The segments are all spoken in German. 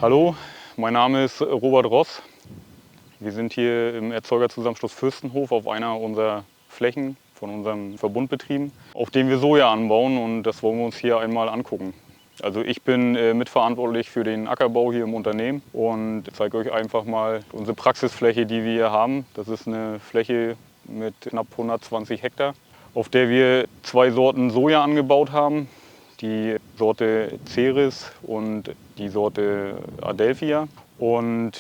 Hallo, mein Name ist Robert Ross. Wir sind hier im Erzeugerzusammenschluss Fürstenhof auf einer unserer Flächen von unseren Verbundbetrieben, auf denen wir Soja anbauen, und das wollen wir uns hier einmal angucken. Also ich bin mitverantwortlich für den Ackerbau hier im Unternehmen und zeige euch einfach mal unsere Praxisfläche, die wir hier haben. Das ist eine Fläche mit knapp 120 Hektar, auf der wir zwei Sorten Soja angebaut haben. Die Sorte Ceres und die Sorte Adelphia. Und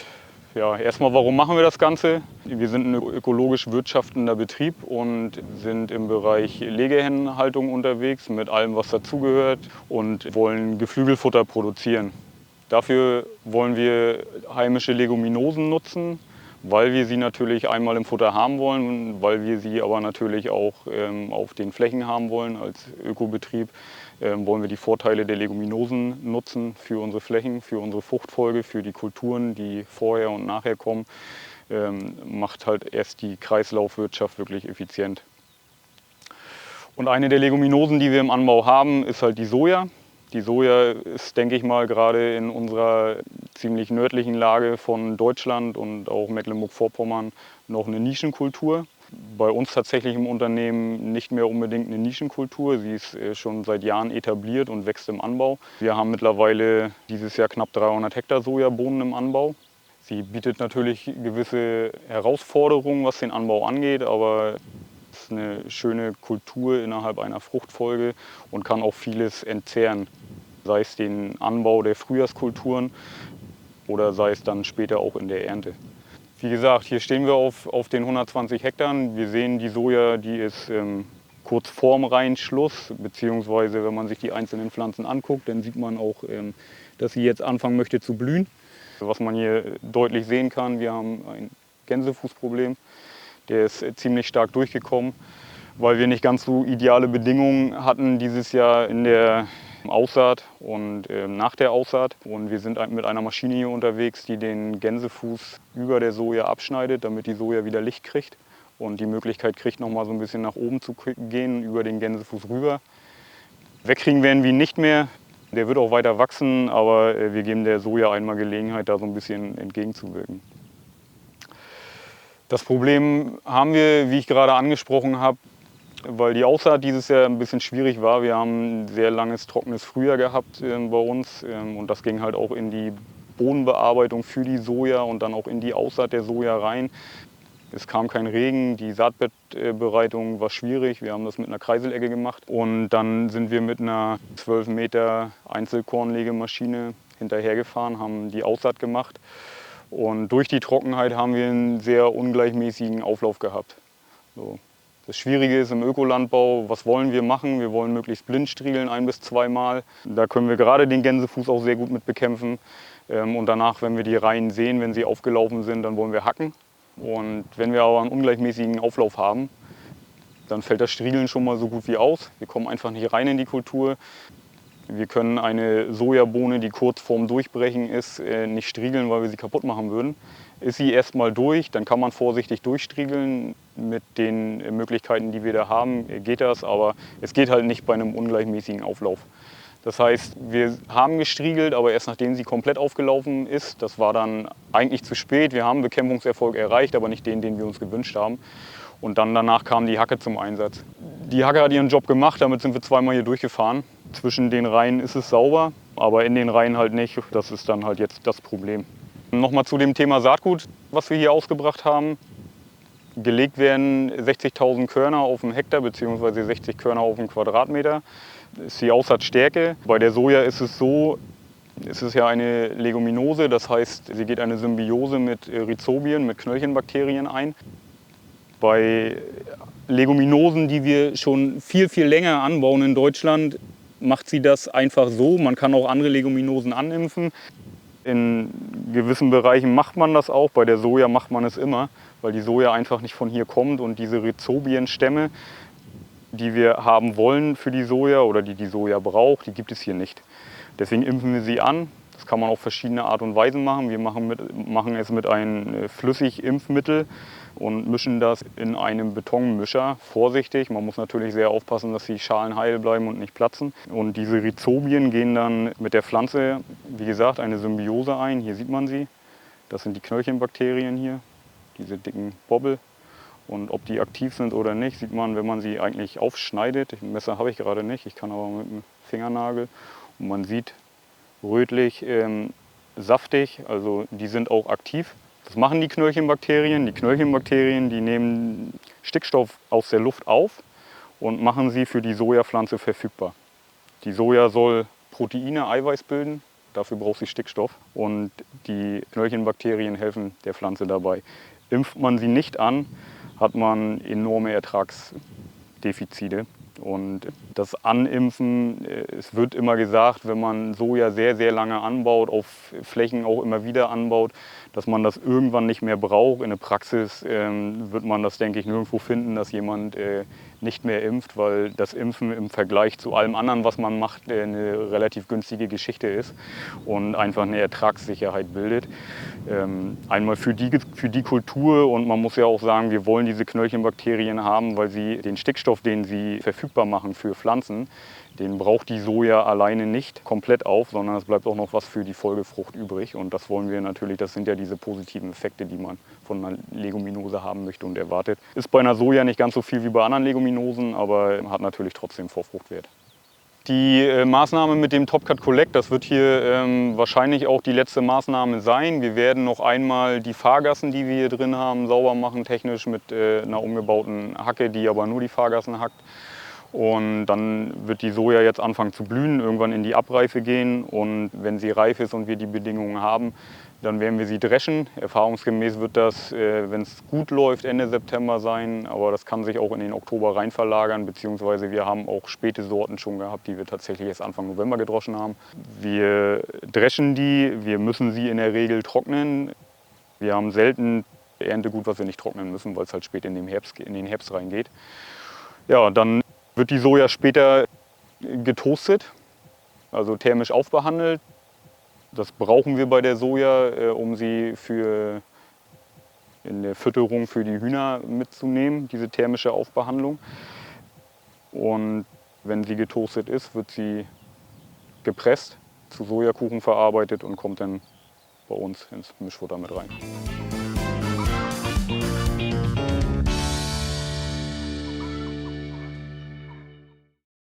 ja, erstmal, warum machen wir das Ganze? Wir sind ein ökologisch wirtschaftender Betrieb und sind im Bereich Legehennenhaltung unterwegs mit allem, was dazugehört, und wollen Geflügelfutter produzieren. Dafür wollen wir heimische Leguminosen nutzen, weil wir sie natürlich einmal im Futter haben wollen, weil wir sie aber natürlich auch auf den Flächen haben wollen. Als Ökobetrieb wollen wir die Vorteile der Leguminosen nutzen für unsere Flächen, für unsere Fruchtfolge, für die Kulturen, die vorher und nachher kommen. Macht halt erst die Kreislaufwirtschaft wirklich effizient. Und eine der Leguminosen, die wir im Anbau haben, ist halt die Soja. Die Soja ist, denke ich mal, gerade in unserer ziemlich nördlichen Lage von Deutschland und auch Mecklenburg-Vorpommern noch eine Nischenkultur. Bei uns tatsächlich im Unternehmen nicht mehr unbedingt eine Nischenkultur. Sie ist schon seit Jahren etabliert und wächst im Anbau. Wir haben mittlerweile dieses Jahr knapp 300 Hektar Sojabohnen im Anbau. Sie bietet natürlich gewisse Herausforderungen, was den Anbau angeht, aber es ist eine schöne Kultur innerhalb einer Fruchtfolge und kann auch vieles entzehren, sei es den Anbau der Frühjahrskulturen oder sei es dann später auch in der Ernte. Wie gesagt, hier stehen wir auf den 120 Hektar. Wir sehen, die Soja, die ist kurz vorm Reihenschluss, beziehungsweise wenn man sich die einzelnen Pflanzen anguckt, dann sieht man auch, dass sie jetzt anfangen möchte zu blühen. Was man hier deutlich sehen kann, wir haben ein Gänsefußproblem. Der ist ziemlich stark durchgekommen, weil wir nicht ganz so ideale Bedingungen hatten dieses Jahr in der Aussaat und nach der Aussaat. Und wir sind mit einer Maschine hier unterwegs, die den Gänsefuß über der Soja abschneidet, damit die Soja wieder Licht kriegt und die Möglichkeit kriegt, noch mal so ein bisschen nach oben zu gehen, über den Gänsefuß rüber. Wegkriegen werden wir ihn nicht mehr. Der wird auch weiter wachsen, aber wir geben der Soja einmal Gelegenheit, da so ein bisschen entgegenzuwirken. Das Problem haben wir, wie ich gerade angesprochen habe, weil die Aussaat dieses Jahr ein bisschen schwierig war. Wir haben ein sehr langes, trockenes Frühjahr gehabt bei uns und das ging halt auch in die Bodenbearbeitung für die Soja und dann auch in die Aussaat der Soja rein. Es kam kein Regen, die Saatbettbereitung war schwierig. Wir haben das mit einer Kreiselegge gemacht und dann sind wir mit einer 12 Meter Einzelkornlegemaschine hinterhergefahren, haben die Aussaat gemacht. Und durch die Trockenheit haben wir einen sehr ungleichmäßigen Auflauf gehabt. So. Das Schwierige ist im Ökolandbau, was wollen wir machen? Wir wollen möglichst blind striegeln, 1 bis 2 Mal. Da können wir gerade den Gänsefuß auch sehr gut mit bekämpfen. Und danach, wenn wir die Reihen sehen, wenn sie aufgelaufen sind, dann wollen wir hacken. Und wenn wir aber einen ungleichmäßigen Auflauf haben, dann fällt das Striegeln schon mal so gut wie aus. Wir kommen einfach nicht rein in die Kultur. Wir können eine Sojabohne, die kurz vorm Durchbrechen ist, nicht striegeln, weil wir sie kaputt machen würden. Ist sie erstmal durch, dann kann man vorsichtig durchstriegeln. Mit den Möglichkeiten, die wir da haben, geht das, aber es geht halt nicht bei einem ungleichmäßigen Auflauf. Das heißt, wir haben gestriegelt, aber erst nachdem sie komplett aufgelaufen ist. Das war dann eigentlich zu spät. Wir haben Bekämpfungserfolg erreicht, aber nicht den, den wir uns gewünscht haben. Und dann danach kam die Hacke zum Einsatz. Die Hacke hat ihren Job gemacht, damit sind wir zweimal hier durchgefahren. Zwischen den Reihen ist es sauber, aber in den Reihen halt nicht. Das ist dann halt jetzt das Problem. Nochmal zu dem Thema Saatgut, was wir hier ausgebracht haben. Gelegt werden 60.000 Körner auf einen Hektar bzw. 60 Körner auf einen Quadratmeter. Das ist die Aussaatstärke. Bei der Soja ist es so, es ist ja eine Leguminose, das heißt, sie geht eine Symbiose mit Rhizobien, mit Knöllchenbakterien ein. Bei Leguminosen, die wir schon viel, viel länger anbauen in Deutschland, macht sie das einfach so. Man kann auch andere Leguminosen animpfen. In gewissen Bereichen macht man das auch. Bei der Soja macht man es immer, weil die Soja einfach nicht von hier kommt und diese Rhizobienstämme, die wir haben wollen für die Soja oder die die Soja braucht, die gibt es hier nicht. Deswegen impfen wir sie an. Das kann man auf verschiedene Art und Weisen machen. Wir machen es mit einem Flüssigimpfmittel. und mischen das in einem Betonmischer. Vorsichtig, man muss natürlich sehr aufpassen, dass die Schalen heil bleiben und nicht platzen. Und diese Rhizobien gehen dann mit der Pflanze, wie gesagt, eine Symbiose ein. Hier sieht man sie. Das sind die Knöllchenbakterien hier, diese dicken Bobbel. Und ob die aktiv sind oder nicht, sieht man, wenn man sie eigentlich aufschneidet. Ein Messer habe ich gerade nicht, ich kann aber mit dem Fingernagel. Und man sieht rötlich, saftig, also die sind auch aktiv. Das machen die Knöllchenbakterien. Die Knöllchenbakterien, die nehmen Stickstoff aus der Luft auf und machen sie für die Sojapflanze verfügbar. Die Soja soll Proteine, Eiweiß bilden, dafür braucht sie Stickstoff. Und die Knöllchenbakterien helfen der Pflanze dabei. Impft man sie nicht an, hat man enorme Ertragsdefizite. Und das Animpfen, es wird immer gesagt, wenn man Soja sehr, sehr lange anbaut, auf Flächen auch immer wieder anbaut, dass man das irgendwann nicht mehr braucht. In der Praxis wird man das, denke ich, nirgendwo finden, dass jemand nicht mehr impft, weil das Impfen im Vergleich zu allem anderen, was man macht, eine relativ günstige Geschichte ist und einfach eine Ertragssicherheit bildet. Einmal für die Kultur, und man muss ja auch sagen, wir wollen diese Knöllchenbakterien haben, weil sie den Stickstoff, den sie verfügbar machen für Pflanzen, den braucht die Soja alleine nicht komplett auf, sondern es bleibt auch noch was für die Folgefrucht übrig. Und das wollen wir natürlich, das sind ja diese positiven Effekte, die man von einer Leguminose haben möchte und erwartet. Ist bei einer Soja nicht ganz so viel wie bei anderen Leguminosen, aber hat natürlich trotzdem Vorfruchtwert. Die Maßnahme mit dem Top Cut Collect, das wird hier wahrscheinlich auch die letzte Maßnahme sein. Wir werden noch einmal die Fahrgassen, die wir hier drin haben, sauber machen, technisch mit einer umgebauten Hacke, die aber nur die Fahrgassen hackt. Und dann wird die Soja jetzt anfangen zu blühen, irgendwann in die Abreife gehen. Und wenn sie reif ist und wir die Bedingungen haben, dann werden wir sie dreschen. Erfahrungsgemäß wird das, wenn es gut läuft, Ende September sein. Aber das kann sich auch in den Oktober rein verlagern. Beziehungsweise wir haben auch späte Sorten schon gehabt, die wir tatsächlich erst Anfang November gedroschen haben. Wir dreschen die, wir müssen sie in der Regel trocknen. Wir haben selten Erntegut, was wir nicht trocknen müssen, weil es halt spät in den Herbst reingeht. Ja, dann wird die Soja später getoastet, also thermisch aufbehandelt. Das brauchen wir bei der Soja, um sie in der Fütterung für die Hühner mitzunehmen, diese thermische Aufbehandlung. Und wenn sie getoastet ist, wird sie gepresst, zu Sojakuchen verarbeitet und kommt dann bei uns ins Mischfutter mit rein.